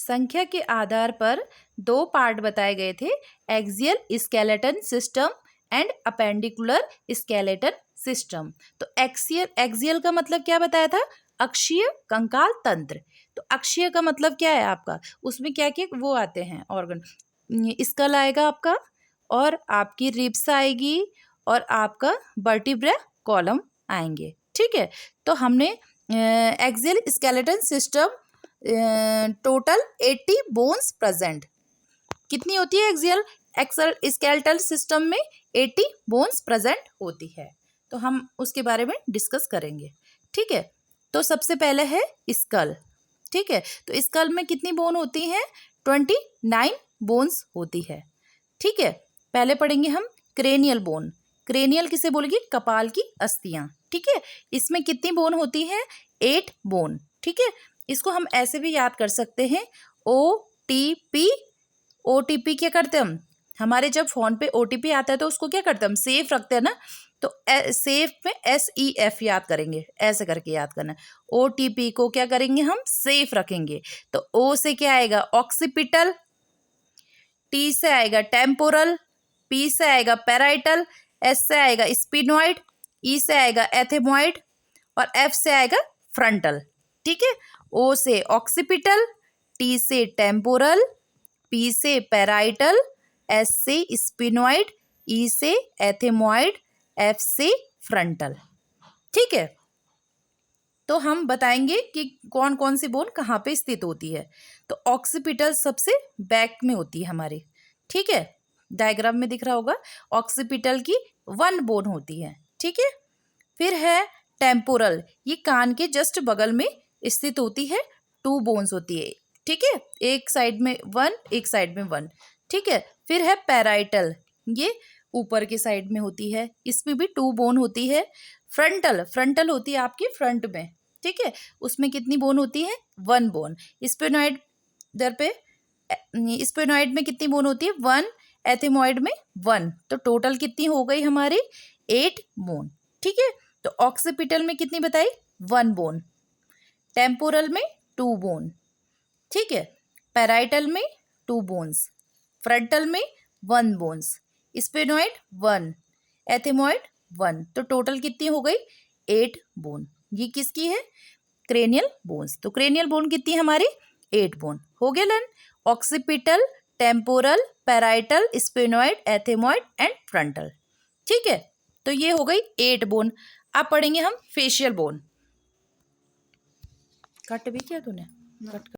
संख्या के आधार पर दो पार्ट बताए गए थे, axial skeleton system and appendicular skeleton system. तो एक्सियल का मतलब क्या बताया था, अक्षीय कंकाल तंत्र। तो अक्षीय का मतलब क्या है आपका, उसमें क्या क्या वो आते हैं ऑर्गन, स्कल आएगा आपका, और आपकी रिब्स आएगी, और आपका वर्टिब्रा कॉलम आएंगे। ठीक है, तो हमने axial skeleton system total 80 bones present. कितनी होती है एक्सियल स्केलेटल सिस्टम में, 80 बोन्स प्रेजेंट होती है। तो हम उसके बारे में डिस्कस करेंगे। ठीक है, तो सबसे पहले है स्कल। ठीक है, तो स्कल में कितनी बोन होती हैं, 29 बोन्स होती है। ठीक है, पहले पढ़ेंगे हम क्रेनियल बोन। क्रेनियल किसे बोलेगी, कपाल की अस्थियां। ठीक है, इसमें कितनी बोन होती है, 8 बोन। ठीक है, इसको हम ऐसे भी याद कर सकते हैं, OTP। OTP क्या करते हैं हम, हमारे जब फोन पे OTP आता है तो उसको क्या करते हैं हम, सेफ रखते हैं ना, तो सेफ में SEF याद करेंगे, ऐसे करके याद करना। OTP को क्या करेंगे हम, सेफ रखेंगे। तो O से क्या आएगा, ऑक्सीपिटल, T से आएगा टेम्पोरल, P से आएगा पैराइटल, S से आएगा स्पिनोइड, E से आएगा एथेमोइड, और F से आएगा फ्रंटल। ठीक है, O से ऑक्सीपिटल, T से टेम्पोरल, P से पैराइटल, S से स्पिनोइड, E से एथेमोइड, F से फ्रंटल। ठीक है, तो हम बताएंगे कि कौन कौन सी बोन कहाँ पे स्थित होती है। तो ऑक्सीपिटल सबसे बैक में होती है हमारी। ठीक है, डायग्राम में दिख रहा होगा, ऑक्सीपिटल की 1 बोन होती है। ठीक है, फिर है टेम्पोरल, ये कान के जस्ट बगल में स्थित होती है, 2 बोन्स होती है। ठीक है, एक साइड में 1, एक साइड में 1। ठीक है, फिर है पैराइटल, ये ऊपर के साइड में होती है, इसमें भी 2 बोन होती है। फ्रंटल होती है आपकी फ्रंट में। ठीक है, उसमें कितनी बोन होती है, 1 बोन। स्पेनोइड इधर पे, स्पेनोइड में कितनी बोन होती है, 1, एथेमोइड में 1। तो टोटल कितनी हो गई हमारी, 8 बोन। ठीक है, तो ऑक्सीपिटल में कितनी बताई, 1 बोन, टेम्पोरल में 2 बोन। ठीक है, पैराइटल में 2 बोन्स, फ्रंटल में 1 बोन्स, स्पेनोइड 1, एथेमोइड 1। तो टोटल कितनी हो गई, 8 बोन। ये किसकी है, क्रेनियल बोन्स। तो क्रेनियल बोन कितनी है हमारी, 8 बोन। हो गया learn, occipital, temporal, parietal, sphenoid, ethmoid and frontal. ठीक है, तो ये हो गई 8 बोन। अब पढ़ेंगे हम फेशियल बोन। कट भी किया तूने, कट